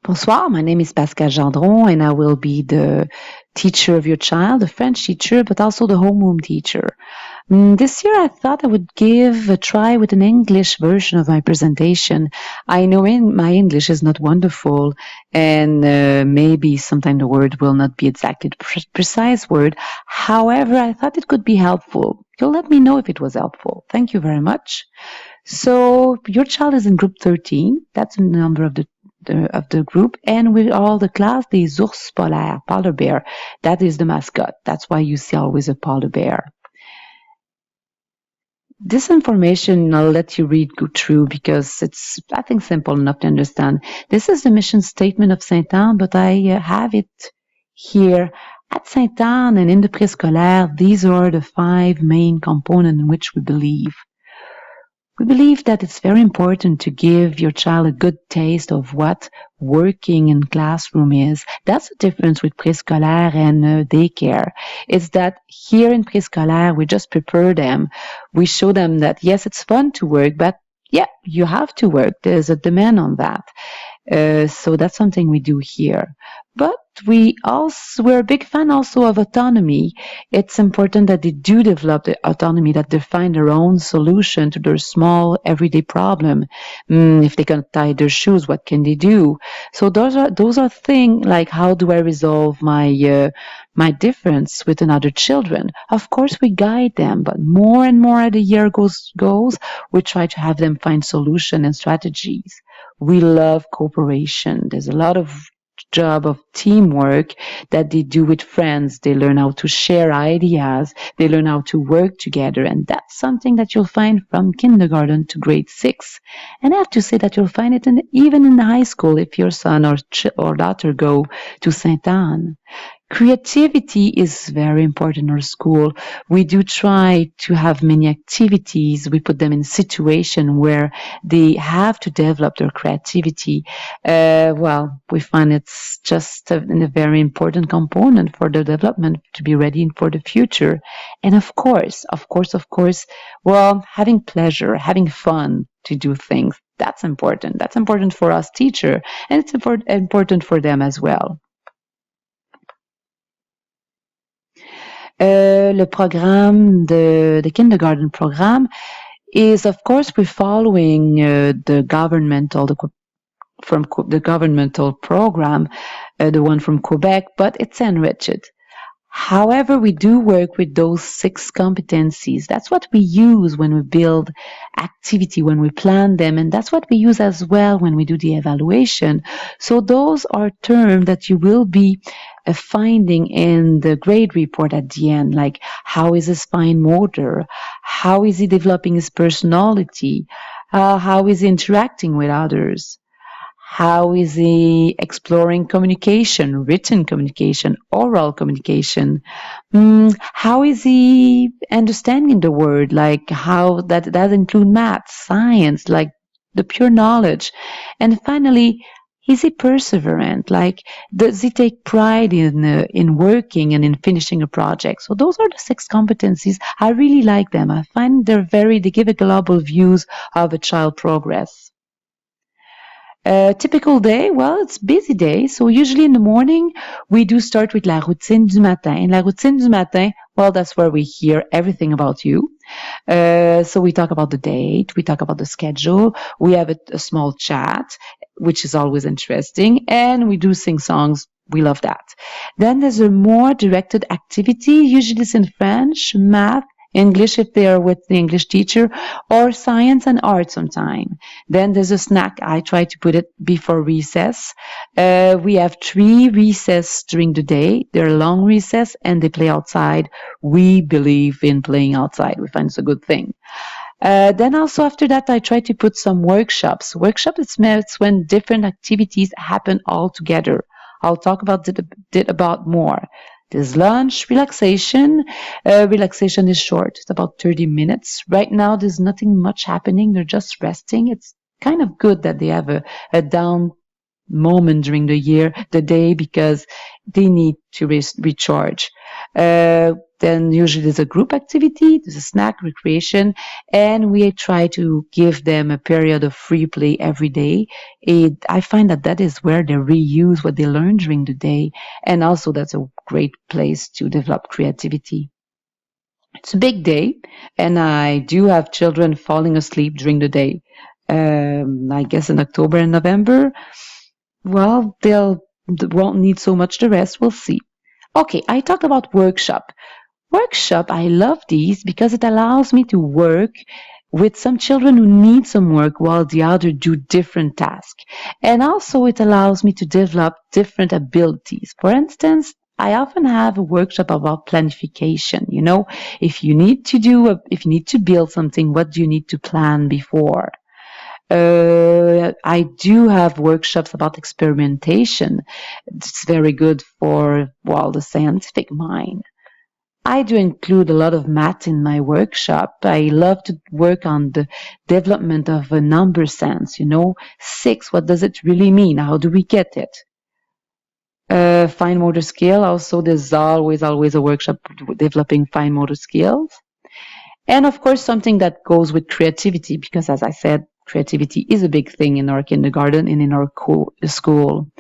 Bonsoir, my name is Pascal Gendron, and I will be the teacher of your child, the French teacher, but also the homeroom teacher. This year, I thought I would give a try with an English version of my presentation. I know my English is not wonderful, and maybe sometimes the word will not be exactly the precise word. However, I thought it could be helpful. You'll let me know if it was helpful. Thank you very much. So your child is in group 13. That's the number of the group, and we're all the class des ours polaires, polar bear. That is the mascot. That's why you see always a polar bear. This information I'll let you go through because it's, I think, simple enough to understand. This is the mission statement of Sainte-Anne, but I have it here. At Sainte-Anne and in the préscolaire, these are the 5 main components in which we believe. We believe that it's very important to give your child a good taste of what working in classroom is. That's the difference with préscolaire and daycare. It's that here in préscolaire, we just prepare them. We show them that, yes, it's fun to work, but yeah, you have to work. There's a demand on that. So that's something we do here. But we're a big fan also of autonomy. It's important that they do develop the autonomy, that they find their own solution to their small everyday problem. If they can't tie their shoes, what can they do? So those are things like, how do I resolve my difference with another children? Of course, we guide them, but more and more as the year goes, we try to have them find solution and strategies. We love cooperation. There's a lot of job of teamwork that they do with friends. They learn how to share ideas. They learn how to work together. And that's something that you'll find from kindergarten to grade 6. And I have to say that you'll find it even in high school if your son or daughter go to Sainte-Anne. Creativity is very important in our school. We do try to have many activities. We put them in a situation where they have to develop their creativity. We find it's just a very important component for their development to be ready for the future. And of course, having pleasure, having fun to do things, that's important. That's important for us teacher, and it's important for them as well. Le programme, the kindergarten program is, of course, we're following the governmental program, the one from Quebec, but it's enriched. However, we do work with those 6 competencies. That's what we use when we build activity, when we plan them, and that's what we use as well when we do the evaluation. So those are terms that you will be finding in the grade report at the end, like how is his fine motor, how is he developing his personality, how is he interacting with others. How is he exploring communication, written communication, oral communication? How is he understanding the word? Like how that include math, science, like the pure knowledge. And finally, is he perseverant? Like, does he take pride in working and in finishing a project? So those are the 6 competencies. I really like them. I find they give a global views of a child progress. Typical day, well, it's busy day. So usually in the morning, we do start with la routine du matin. And la routine du matin, well, that's where we hear everything about you. So we talk about the date, we talk about the schedule, we have a small chat, which is always interesting, and we do sing songs. We love that. Then there's a more directed activity. Usually it's in French, math, English if they are with the English teacher, or science and art sometime. Then there's a snack. I try to put it before recess. We have 3 recess during the day. They're long recess and they play outside. We believe in playing outside. We find it's a good thing. Then also after that, I try to put some workshops. It's when different activities happen all together. I'll talk about it about more. There's lunch, relaxation. Relaxation is short. It's about 30 minutes. Right now, there's nothing much happening. They're just resting. It's kind of good that they have a down moment during the day, because they need to recharge. Then usually there's a group activity, there's a snack, recreation, and we try to give them a period of free play every day. I find that that is where they reuse what they learned during the day, and also that's a great place to develop creativity. It's a big day, and I do have children falling asleep during the day. I guess in October and November, well, won't need so much the rest. We'll see. Okay, I talked about workshop. Workshop, I love these because it allows me to work with some children who need some work while the other do different tasks. And also it allows me to develop different abilities. For instance, I often have a workshop about planification. If you need to build something, what do you need to plan before? I do have workshops about experimentation. It's very good for, well, the scientific mind. I do include a lot of math in my workshop. I love to work on the development of a number sense. Six, what does it really mean? How do we get it? Fine motor skill. Also, there's always a workshop developing fine motor skills. And of course, something that goes with creativity, because as I said, creativity is a big thing in our kindergarten and in our school.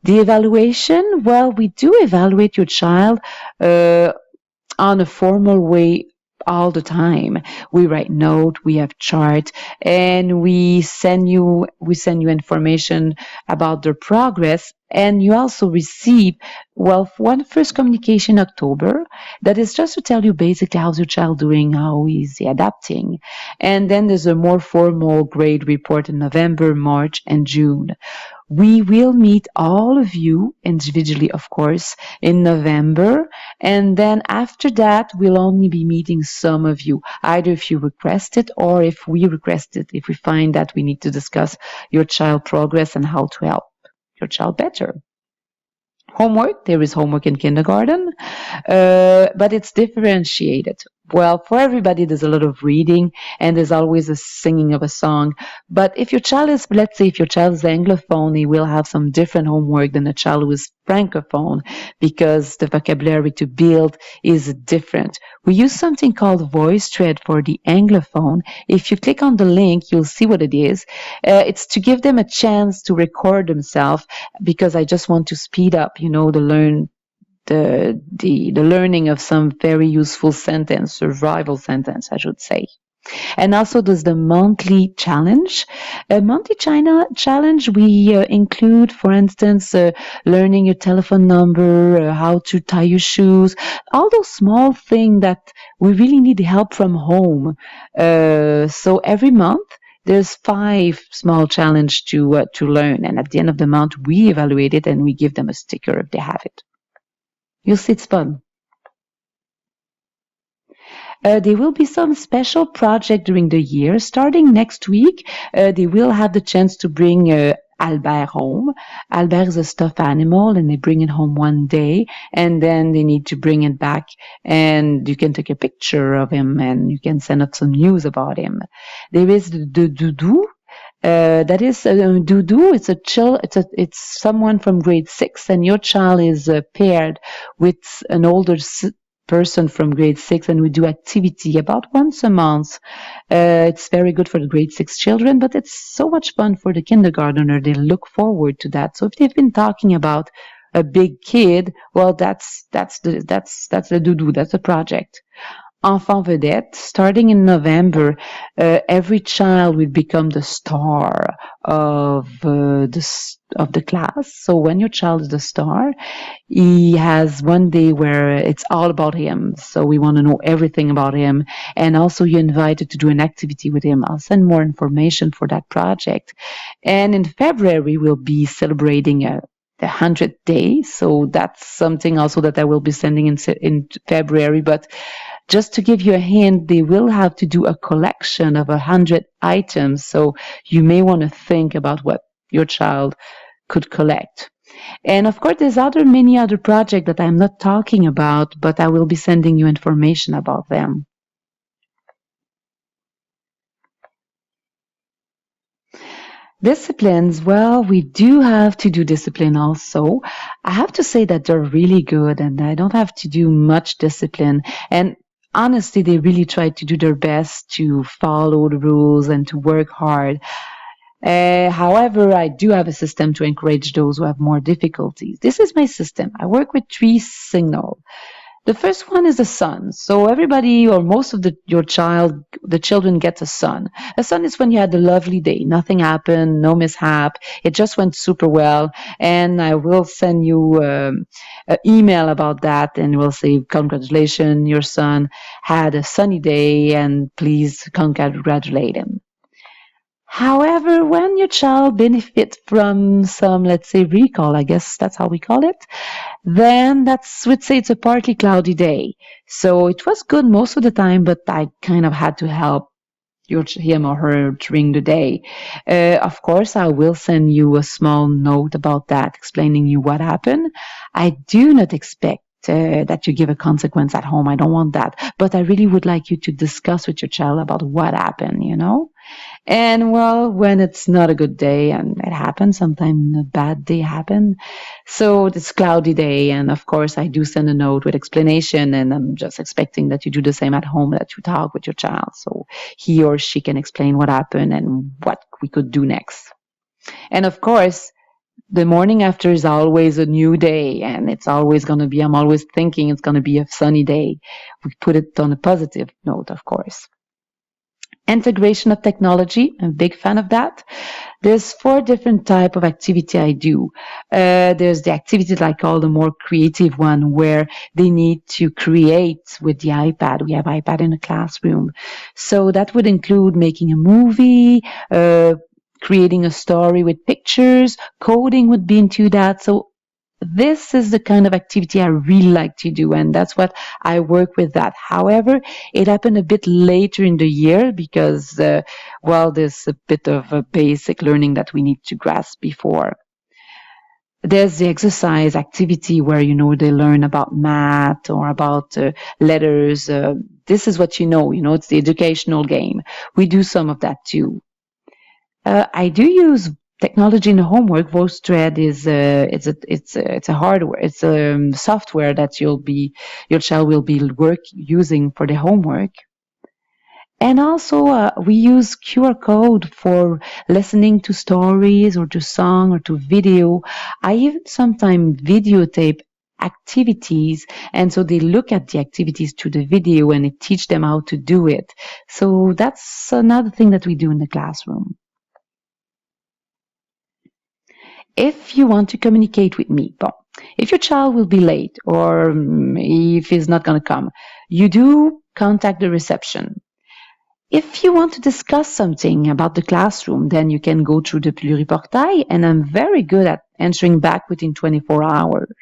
The evaluation, well, we do evaluate your child on a formal way all the time. We write note, we have chart, and we send you information about their progress. And you also receive, well, one first communication in October that is just to tell you basically how's your child doing, how is he adapting. And then there's a more formal grade report in November, March, and June. We will meet all of you individually, of course, in November. And then after that, we'll only be meeting some of you, either if you request it or if we request it, if we find that we need to discuss your child progress and how to help your child better. Homework, there is homework in kindergarten, but it's differentiated. Well, for everybody, there's a lot of reading and there's always a singing of a song. But if your child is, let's say, if your child is Anglophone, he will have some different homework than a child who is Francophone because the vocabulary to build is different. We use something called voice thread for the Anglophone. If you click on the link, you'll see what it is. It's to give them a chance to record themselves because I just want to speed up, the learning of some very useful sentence, survival sentence, I should say. And also there's the monthly challenge. A monthly challenge we include, for instance, learning your telephone number, how to tie your shoes, all those small things that we really need help from home. So every month there's 5 small challenge to learn, and at the end of the month we evaluate it and we give them a sticker if they have it. You'll see it's fun. There will be some special project during the year. Starting next week, they will have the chance to bring Albert home. Albert is a stuffed animal and they bring it home one day and then they need to bring it back and you can take a picture of him and you can send us some news about him. There is the Doudou. That is Doudou. It's someone from grade 6 and your child is paired with an older person from grade 6 and we do activity about once a month. It's very good for the grade 6 children, but it's so much fun for the kindergartner. They look forward to that. So if they've been talking about a big kid, well, that's the Doudou. That's the project. Enfant Vedette, starting in November, every child will become the star of the class. So when your child is the star, he has one day where it's all about him. So we want to know everything about him. And also you're invited to do an activity with him. I'll send more information for that project. And in February, we'll be celebrating the 100th day. So that's something also that I will be sending in February. But just to give you a hint, they will have to do a collection of 100 items. So you may want to think about what your child could collect. And of course, there's many other projects that I'm not talking about, but I will be sending you information about them. Disciplines, well, we do have to do discipline also. I have to say that they're really good and I don't have to do much discipline. And honestly, they really try to do their best to follow the rules and to work hard. However, I do have a system to encourage those who have more difficulties. This is my system. I work with three signals. The first one is the sun. So everybody or most of the children get a sun. A sun is when you had a lovely day. Nothing happened, no mishap. It just went super well. And I will send you an email about that and we'll say, congratulations, your son had a sunny day and please congratulate him. However, when your child benefits from some, let's say, recall, I guess that's how we call it, then that's, we'd say it's a partly cloudy day. So it was good most of the time, but I kind of had to help him or her during the day. Of course, I will send you a small note about that, explaining you what happened. I do not expect that you give a consequence at home. I don't want that. But I really would like you to discuss with your child about what happened, you know? And well, when it's not a good day, and it happens, sometimes a bad day happen. So it's cloudy day, and of course I do send a note with explanation, and I'm just expecting that you do the same at home, that you talk with your child, so he or she can explain what happened and what we could do next. And of course, the morning after is always a new day, and it's always going to be, I'm always thinking it's going to be a sunny day. We put it on a positive note, of course. Integration of technology, I'm a big fan of that. There's four different type of activity I do. There's the activity that I call the more creative one, where they need to create with the iPad. We have iPad in the classroom. So that would include making a movie, creating a story with pictures, coding would be into that. So this is the kind of activity I really like to do, and that's what I work with that. However, it happened a bit later in the year because, well, there's a bit of a basic learning that we need to grasp before. There's the exercise activity where, you know, they learn about math or about letters. This is what you know, it's the educational game. We do some of that too. I do use technology in the homework. VoiceThread is it's a hardware, it's a software that your child will be using for the homework. And also, we use QR code for listening to stories or to song or to video. I even sometimes videotape activities, and so they look at the activities to the video and it teach them how to do it. So that's another thing that we do in the classroom. If you want to communicate with me, bon, if your child will be late or if he's not going to come, you do contact the reception. If you want to discuss something about the classroom, then you can go through the pluriportail, and I'm very good at answering back within 24 hours.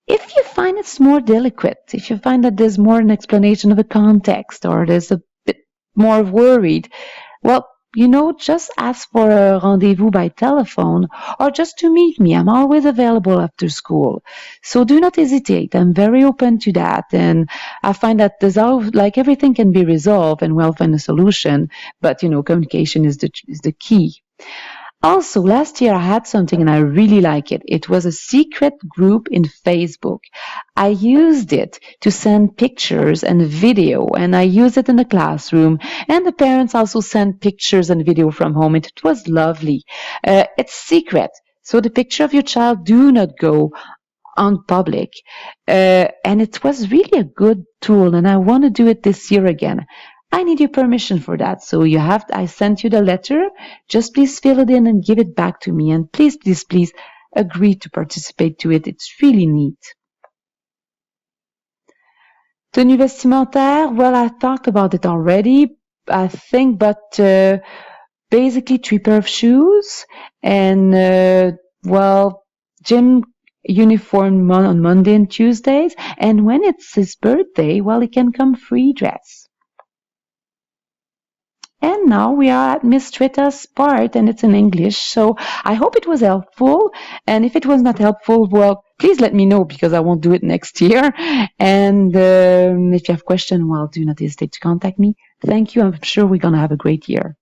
If you find it's more delicate, if you find that there's more an explanation of a context or there's a bit more worried, well, you know, just ask for a rendezvous by telephone or just to meet me. I'm always available after school. So do not hesitate. I'm very open to that. And I find that there's always, like, everything can be resolved and we'll find a solution. But, you know, communication is the key. Also, last year I had something and I really like it. It was a secret group in Facebook. I used it to send pictures and video, and I used it in the classroom. And the parents also sent pictures and video from home. It was lovely. It's secret. So the picture of your child do not go on public. And it was really a good tool, and I want to do it this year again. I need your permission for that. So I sent you the letter. Just please fill it in and give it back to me. And please agree to participate to it. It's really neat. Tenue vestimentaire, well, I talked about it already, I think, but basically 3 pair of shoes and, well, gym uniform on Monday and Tuesdays. And when it's his birthday, well, he can come free dress. And now we are at Miss Trita's part, and it's in English. So I hope it was helpful. And if it was not helpful, well, please let me know because I won't do it next year. And if you have questions, well, do not hesitate to contact me. Thank you. I'm sure we're going to have a great year.